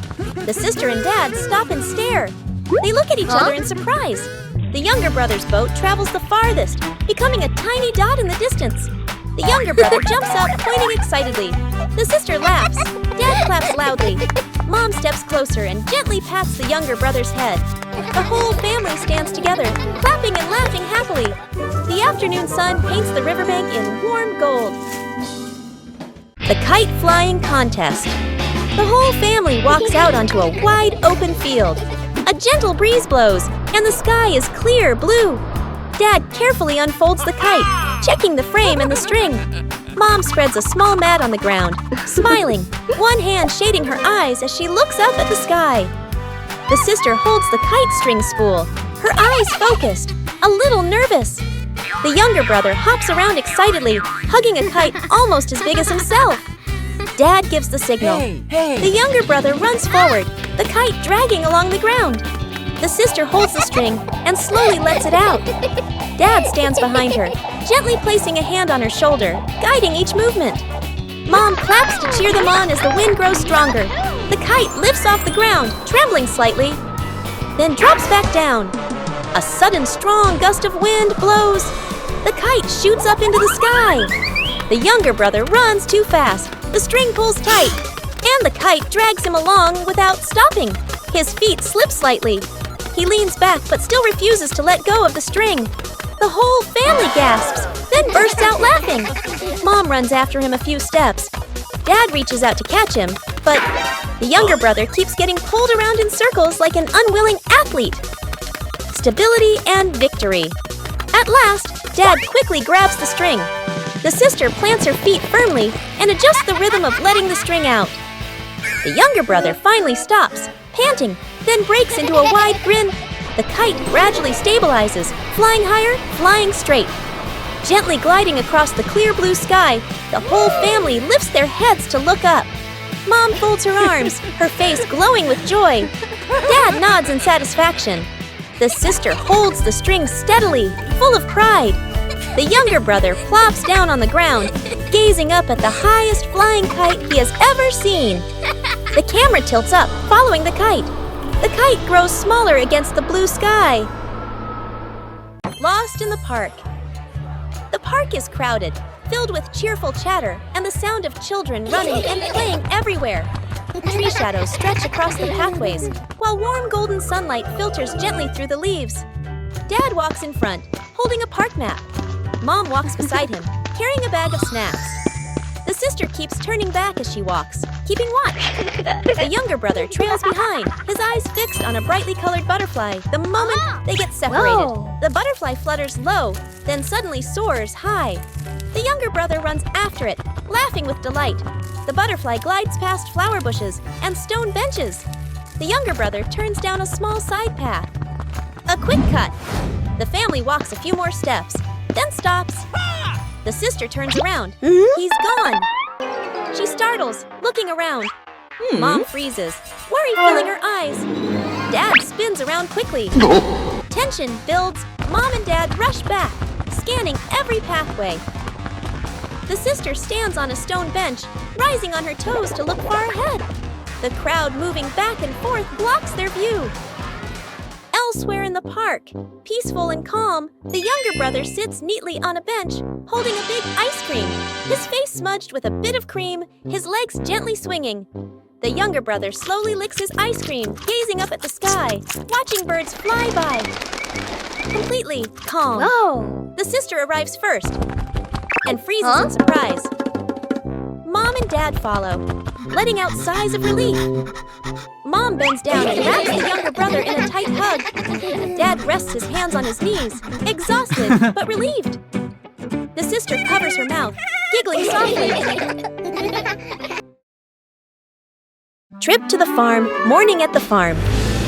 The sister and dad stop and stare. They look at each other in surprise. The younger brother's boat travels the farthest, becoming a tiny dot in the distance. The younger brother jumps up, pointing excitedly. The sister laughs. Dad claps loudly. Mom steps closer and gently pats the younger brother's head. The whole family stands together, clapping and laughing happily. The afternoon sun paints the riverbank in warm gold. The kite flying contest. The whole family walks out onto a wide open field. A gentle breeze blows, and the sky is clear blue. Dad carefully unfolds the kite, checking the frame and the string. Mom spreads a small mat on the ground, smiling, one hand shading her eyes as she looks up at the sky. The sister holds the kite string spool, her eyes focused, a little nervous. The younger brother hops around excitedly, hugging a kite almost as big as himself. Dad gives the signal. Hey. The younger brother runs forward, the kite dragging along the ground. The sister holds the string and slowly lets it out. Dad stands behind her, gently placing a hand on her shoulder, guiding each movement. Mom claps to cheer them on as the wind grows stronger. The kite lifts off the ground, trembling slightly, then drops back down. A sudden strong gust of wind blows. The kite shoots up into the sky. The younger brother runs too fast. The string pulls tight, and the kite drags him along without stopping. His feet slip slightly. He leans back but still refuses to let go of the string. The whole family gasps, then bursts out laughing. Mom runs after him a few steps. Dad reaches out to catch him, but the younger brother keeps getting pulled around in circles like an unwilling athlete. Stability and victory. At last, Dad quickly grabs the string. The sister plants her feet firmly and adjusts the rhythm of letting the string out. The younger brother finally stops, panting, then breaks into a wide grin. The kite gradually stabilizes, flying higher, flying straight. Gently gliding across the clear blue sky, the whole family lifts their heads to look up. Mom folds her arms, her face glowing with joy. Dad nods in satisfaction. The sister holds the string steadily, full of pride. The younger brother plops down on the ground, gazing up at the highest flying kite he has ever seen. The camera tilts up, following the kite. The kite grows smaller against the blue sky. Lost in the park. The park is crowded, filled with cheerful chatter and the sound of children running and playing everywhere. Tree shadows stretch across the pathways, while warm golden sunlight filters gently through the leaves. Dad walks in front, holding a park map. Mom walks beside him, carrying a bag of snacks. The sister keeps turning back as she walks, keeping watch. The younger brother trails behind, his eyes fixed on a brightly colored butterfly the moment they get separated. Whoa. The butterfly flutters low, then suddenly soars high. The younger brother runs after it, laughing with delight. The butterfly glides past flower bushes and stone benches. The younger brother turns down a small side path. A quick cut. The family walks a few more steps, then stops. The sister turns around. He's gone. She startles, looking around. Mom freezes, worry filling her eyes. Dad spins around quickly. Tension builds. Mom and Dad rush back, scanning every pathway. The sister stands on a stone bench, rising on her toes to look far ahead. The crowd moving back and forth blocks their view. Elsewhere in the park, peaceful and calm, the younger brother sits neatly on a bench, holding a big ice cream, his face smudged with a bit of cream, his legs gently swinging. The younger brother slowly licks his ice cream, gazing up at the sky, watching birds fly by. Completely calm. Whoa! The sister arrives first and freezes in surprise. Mom and Dad follow, letting out sighs of relief. Mom bends down and wraps the younger brother in a tight hug. Dad rests his hands on his knees, exhausted but relieved. The sister covers her mouth, giggling softly. Trip to the farm, morning at the farm.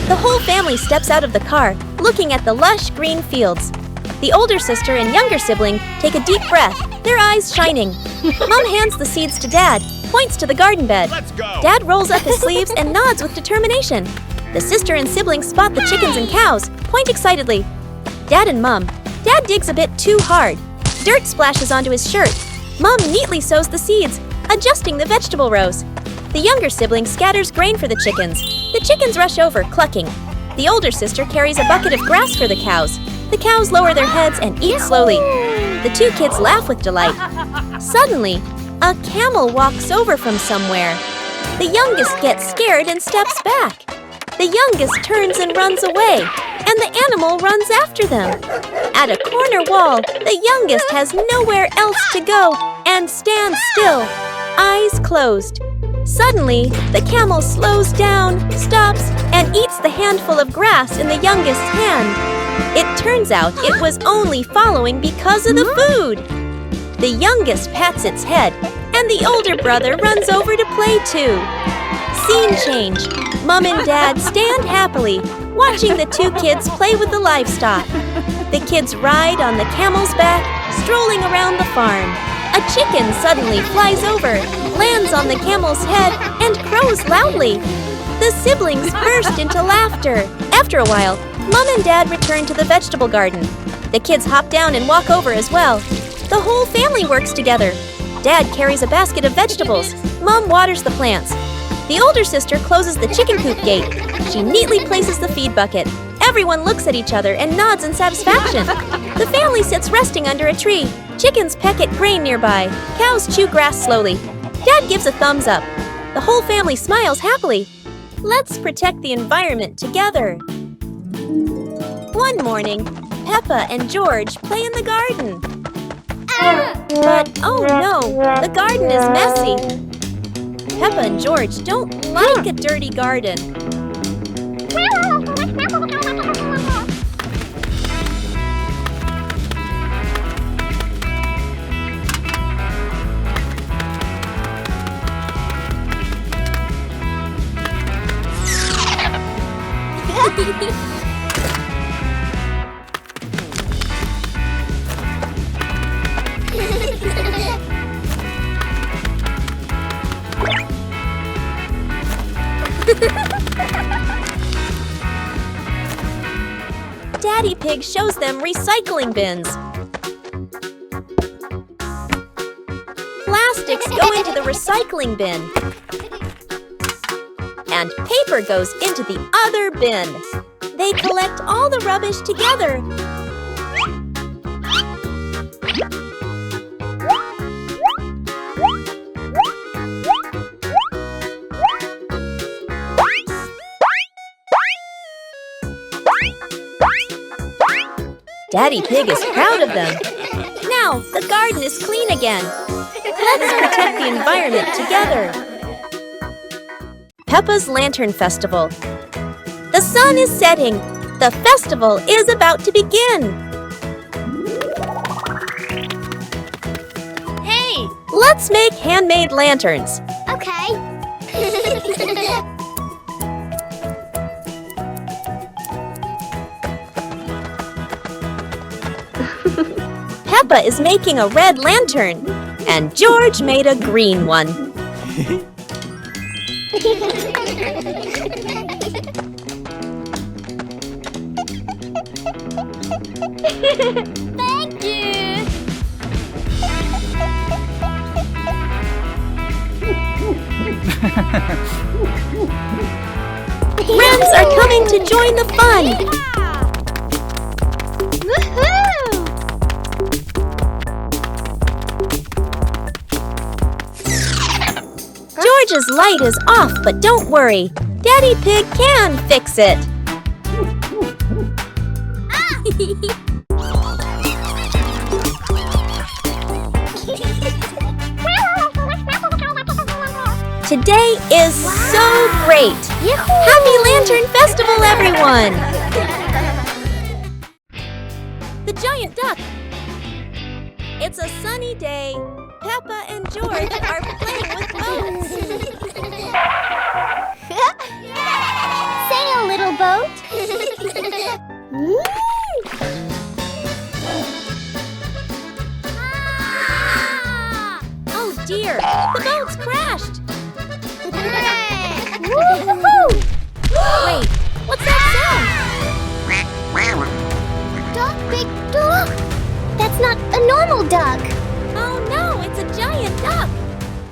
The whole family steps out of the car, looking at the lush green fields. The older sister and younger sibling take a deep breath, their eyes shining. Mom hands the seeds to Dad, points to the garden bed. Let's go! Dad rolls up his sleeves and nods with determination. The sister and siblings spot the chickens and cows, point excitedly. Dad and Mom. Dad digs a bit too hard. Dirt splashes onto his shirt. Mom neatly sows the seeds, adjusting the vegetable rows. The younger sibling scatters grain for the chickens. The chickens rush over, clucking. The older sister carries a bucket of grass for the cows. The cows lower their heads and eat slowly. The two kids laugh with delight. Suddenly, a camel walks over from somewhere. The youngest gets scared and steps back. The youngest turns and runs away, and the animal runs after them. At a corner wall, the youngest has nowhere else to go and stands still, eyes closed. Suddenly, the camel slows down, stops, and eats the handful of grass in the youngest's hand. It turns out it was only following because of the food. The youngest pats its head, and the older brother runs over to play too. Scene change. Mom and Dad stand happily, watching the two kids play with the livestock. The kids ride on the camel's back, strolling around the farm. A chicken suddenly flies over, lands on the camel's head, and crows loudly. The siblings burst into laughter. After a while, Mom and Dad return to the vegetable garden. The kids hop down and walk over as well. The whole family works together. Dad carries a basket of vegetables. Mom waters the plants. The older sister closes the chicken coop gate. She neatly places the feed bucket. Everyone looks at each other and nods in satisfaction. The family sits resting under a tree. Chickens peck at grain nearby. Cows chew grass slowly. Dad gives a thumbs up. The whole family smiles happily. Let's protect the environment together. One morning, Peppa and George play in the garden. But, oh no, the garden is messy. Peppa and George don't like a dirty garden. Daddy Pig shows them recycling bins. Plastics go into the recycling bin. And paper goes into the other bin. They collect all the rubbish together. Daddy Pig is proud of them. Now the garden is clean again. Let's protect the environment together. Peppa's Lantern Festival. The sun is setting. The festival is about to begin. Hey! Let's make handmade lanterns. Okay. Peppa is making a red lantern, and George made a green one. Thank you! Friends are coming to join the fun. Woohoo! George's light is off, but don't worry. Daddy Pig can fix it. Today is so great! Happy Lantern Festival, everyone! The giant duck. It's a sunny day. Peppa and George are playing with boats. Sail, little boat! Oh dear, the boat's crashed. Woohoo! Wait, what's that Duck, big duck! That's not a normal duck! sound? Oh no, it's a giant duck.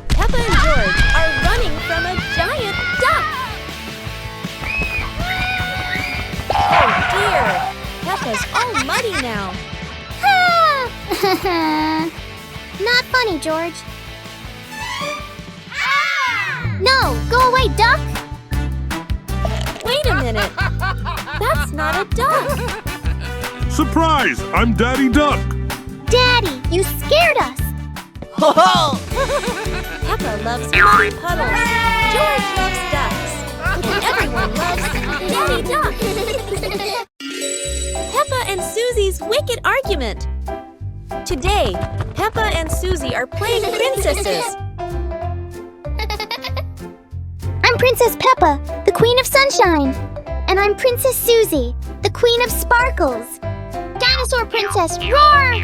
Peppa and George are running from a giant duck. Oh dear, Peppa's all muddy now. Not funny, George. No, go away, duck! Wait a minute, that's not a duck. Surprise! I'm Daddy Duck! Daddy, you scared us! Peppa loves muddy puddles. George loves ducks. And everyone loves Daddy Duck. Peppa and Susie's wicked argument. Today, Peppa and Susie are playing princesses. I'm Princess Peppa, the Queen of Sunshine. And I'm Princess Susie, the Queen of Sparkles. Dinosaur Princess, roar!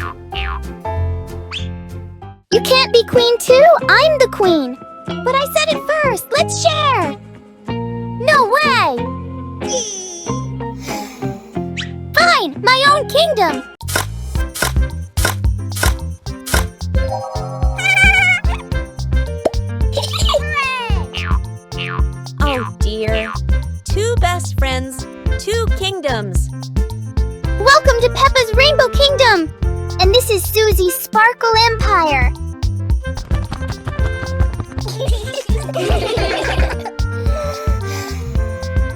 You can't be queen too, I'm the queen. But I said it first, let's share. No way! Fine, my own kingdom. Oh dear. Two best friends, two kingdoms. Welcome to Peppa's Rainbow Kingdom! And this is Susie's Sparkle Empire.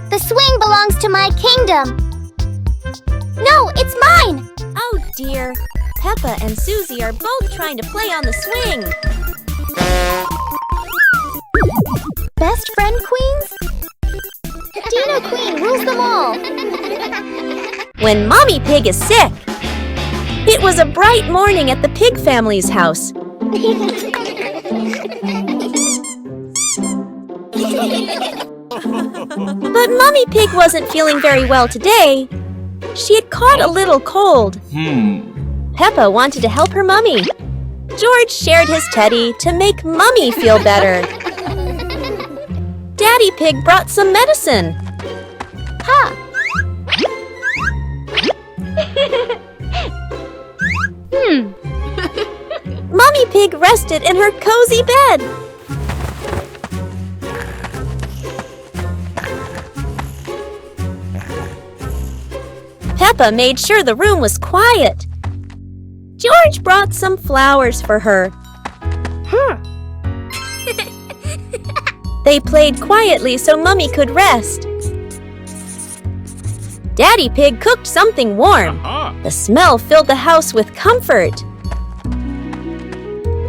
The swing belongs to my kingdom. No, it's mine! Oh dear. Peppa and Susie are both trying to play on the swing. Best friend queens? Dino Queen rules them all. When Mommy Pig is sick. It was a bright morning at the Pig family's house. But Mommy Pig wasn't feeling very well today. She had caught a little cold. Peppa wanted to help her mummy. George shared his teddy to make Mummy feel better. Daddy Pig brought some medicine. Ha! Mummy Pig rested in her cozy bed. Peppa made sure the room was quiet. George brought some flowers for her. They played quietly so Mummy could rest. Daddy Pig cooked something warm. The smell filled the house with comfort.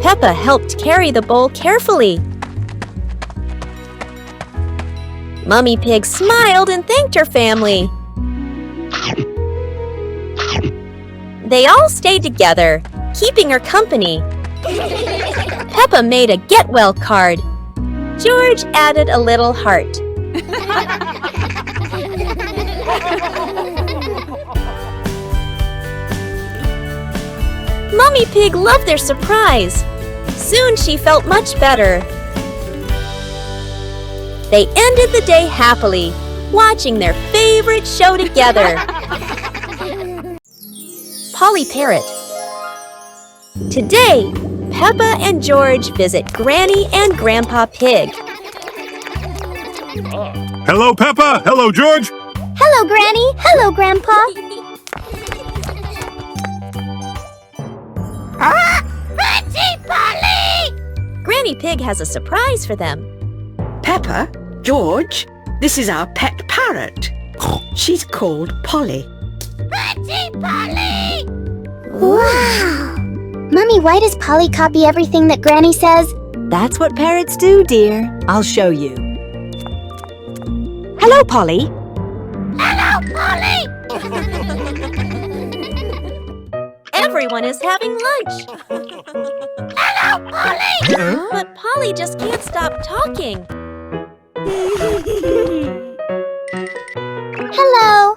Peppa helped carry the bowl carefully. Mummy Pig smiled and thanked her family. They all stayed together, keeping her company. Peppa made a get well card. George added a little heart. Mummy Pig loved their surprise. Soon she felt much better. They ended the day happily, watching their favorite show together. Polly Parrot. Today, Peppa and George visit Granny and Grandpa Pig. Hello, Peppa. Hello, George. Hello, Granny. Hello, Grandpa. Polly! Granny Pig has a surprise for them. Peppa, George, this is our pet parrot. She's called Polly. Polly! Wow! Mummy, why does Polly copy everything that Granny says? That's what parrots do, dear. I'll show you. Hello, Polly. Hello, Polly! Everyone is having lunch. Hello, Polly! But Polly just can't stop talking. Hello.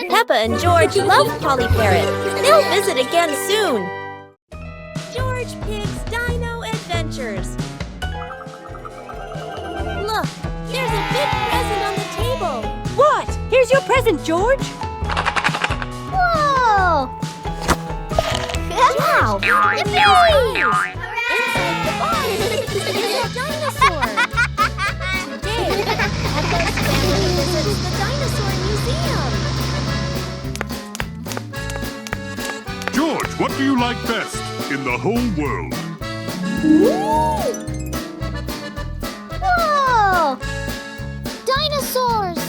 Peppa and George love Polly Parrot. They'll visit again soon. George Pig's Dino Adventures. Look, there's a big present on the table. What? Here's your present, George. Whoa! Wow! Inside the box is a dinosaur. Today, Peppa's family visits the dinosaur museum. George, what do you like best in the whole world? Whoa! Dinosaurs!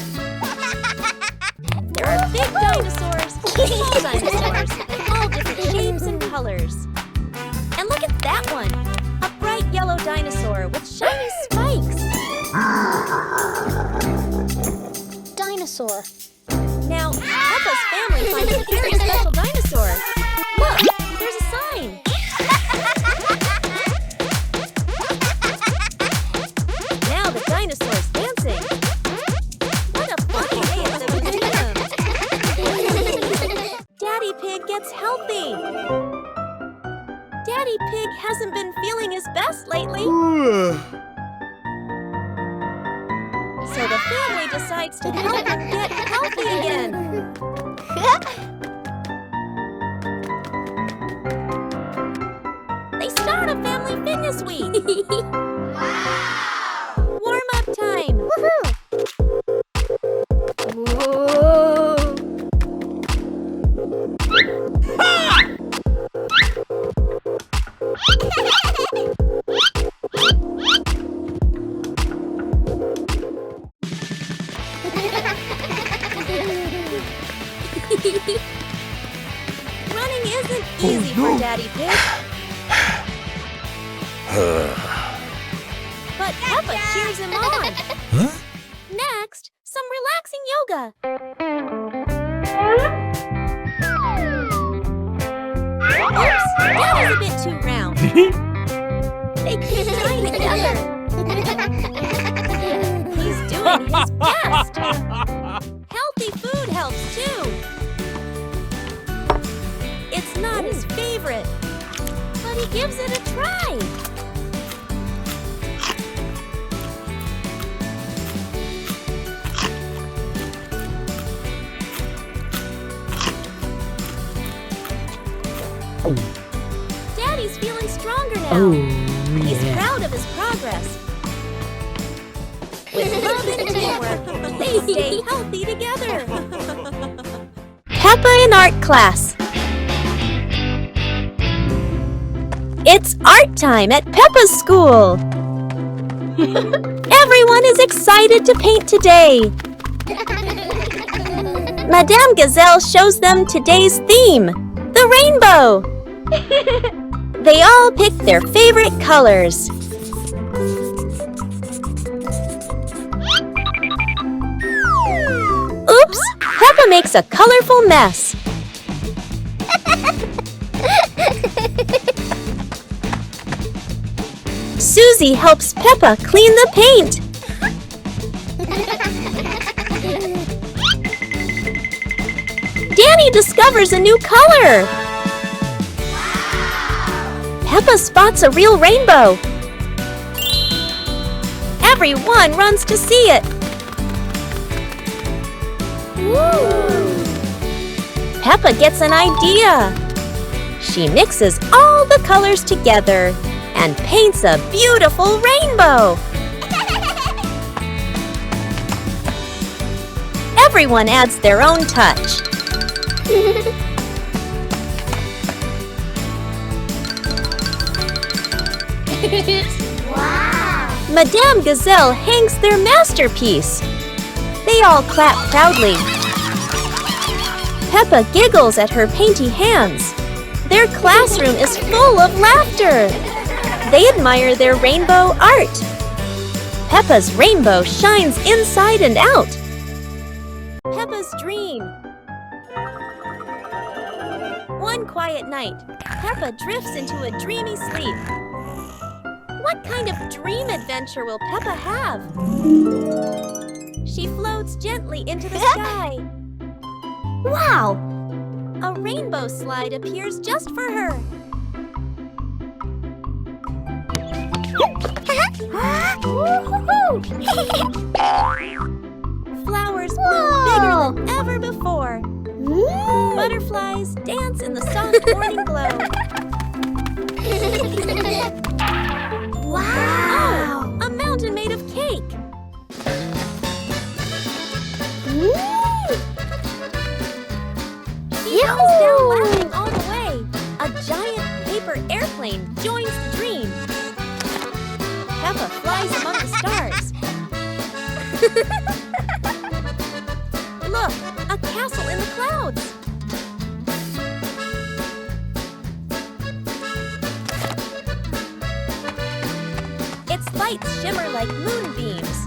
There are big dinosaurs, small dinosaurs, all different shapes and colors. And look at that one, a bright yellow dinosaur with shiny spikes. Dinosaur. Now, Peppa's family finds a very special dinosaur. Look, there's a sign. Now the dinosaur's dancing. What a funny way it's a museum. Daddy Pig gets healthy. Daddy Pig hasn't been feeling his best lately. So the family decides to help him get healthy again. They start a family fitness week. Wow! Warm-up time. Woohoo! Running isn't easy for Daddy Pig. But Peppa cheers him on. Huh? Next, some relaxing yoga. Oops, that is a bit too round. They keep trying together. He's doing his best. Healthy food helps too. It's not his favorite, but he gives it a try. Daddy's feeling stronger now. He's proud of his progress. With love and teamwork, they stay healthy together. Peppa in art class. It's art time at Peppa's school. Everyone is excited to paint today. Madame Gazelle shows them today's theme, the rainbow. They all pick their favorite colors. Oops! Peppa makes a colorful mess. Susie helps Peppa clean the paint. Danny discovers a new color. Peppa spots a real rainbow. Everyone runs to see it. Peppa gets an idea. She mixes all the colors together and paints a beautiful rainbow. Everyone adds their own touch. Wow! Madame Gazelle hangs their masterpiece. They all clap proudly. Peppa giggles at her painty hands. Their classroom is full of laughter. They admire their rainbow art. Peppa's rainbow shines inside and out. Peppa's dream. One quiet night, Peppa drifts into a dreamy sleep. What kind of dream adventure will Peppa have? She floats gently into the sky. Wow! A rainbow slide appears just for her. Flowers bloom bigger than ever before. Butterflies dance in the soft morning glow. Wow! Oh, a mountain made of cake. She comes down laughing all the way. A giant paper airplane joins the dream. Peppa flies among the stars. Look, a castle in the clouds. Its lights shimmer like moonbeams.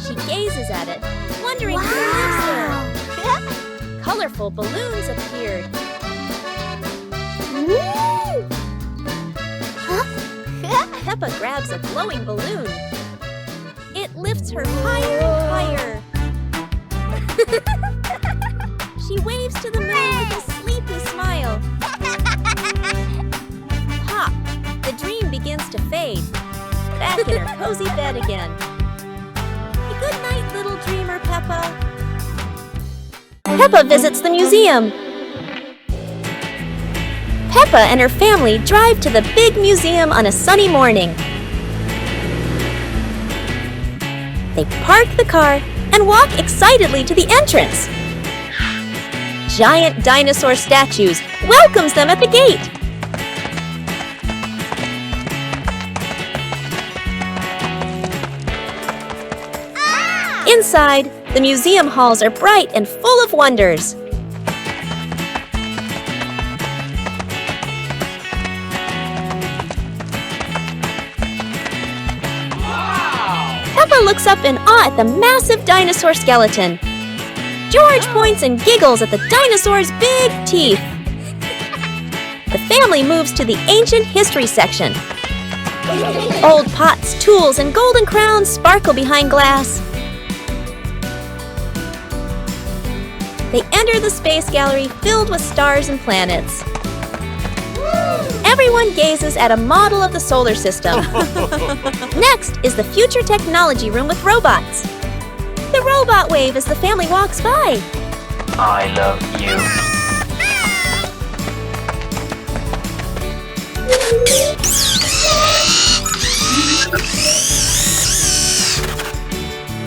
She gazes at it, wondering who lives there. Colorful balloons appeared. Peppa grabs a glowing balloon. It lifts her higher and higher. She waves to the moon with a sleepy smile. Pop! The dream begins to fade. Back in her cozy bed again. Good night, little dreamer, Peppa. Peppa visits the museum. Peppa and her family drive to the big museum on a sunny morning. They park the car and walk excitedly to the entrance. Giant dinosaur statues welcomes them at the gate. Inside, the museum halls are bright and full of wonders. Peppa looks up in awe at the massive dinosaur skeleton. George points and giggles at the dinosaur's big teeth. The family moves to the ancient history section. Old pots, tools, and golden crowns sparkle behind glass. They enter the space gallery filled with stars and planets. Everyone gazes at a model of the solar system. Next is the future technology room with robots. The robot wave as the family walks by. I love you.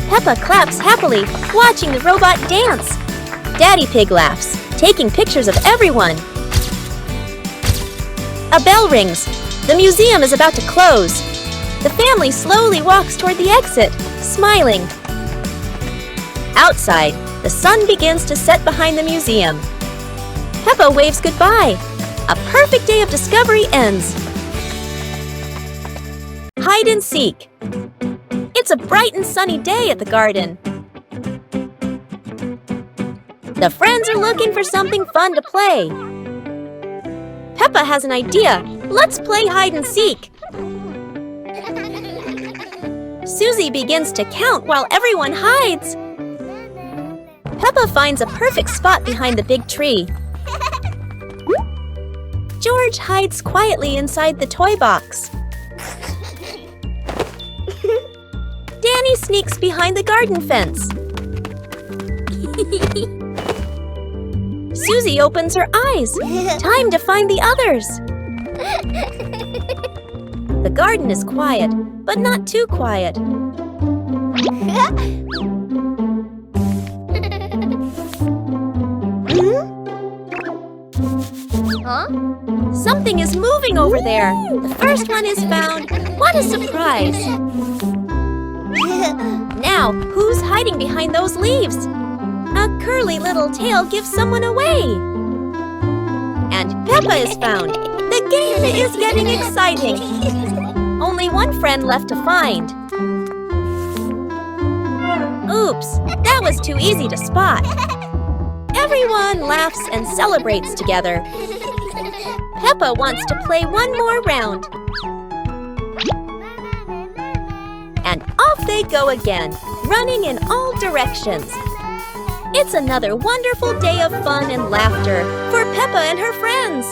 Peppa claps happily, watching the robot dance. Daddy Pig laughs, taking pictures of everyone. A bell rings. The museum is about to close. The family slowly walks toward the exit, smiling. Outside, the sun begins to set behind the museum. Peppa waves goodbye. A perfect day of discovery ends. Hide and seek. It's a bright and sunny day at the garden. The friends are looking for something fun to play. Peppa has an idea Let's play hide and seek. Susie begins to count while everyone hides. Peppa finds a perfect spot behind the big tree. George hides quietly inside the toy box. Danny sneaks behind the garden fence. Susie opens her eyes. Time to find the others. The garden is quiet, but not too quiet. Huh? Something is moving over there. The first one is found. What a surprise! Now, who's hiding behind those leaves? A curly little tail gives someone away. And Peppa is found. The game is getting exciting. Only one friend left to find. Oops, that was too easy to spot. Everyone laughs and celebrates together. Peppa wants to play one more round. And off they go again, running in all directions. It's another wonderful day of fun and laughter for Peppa and her friends.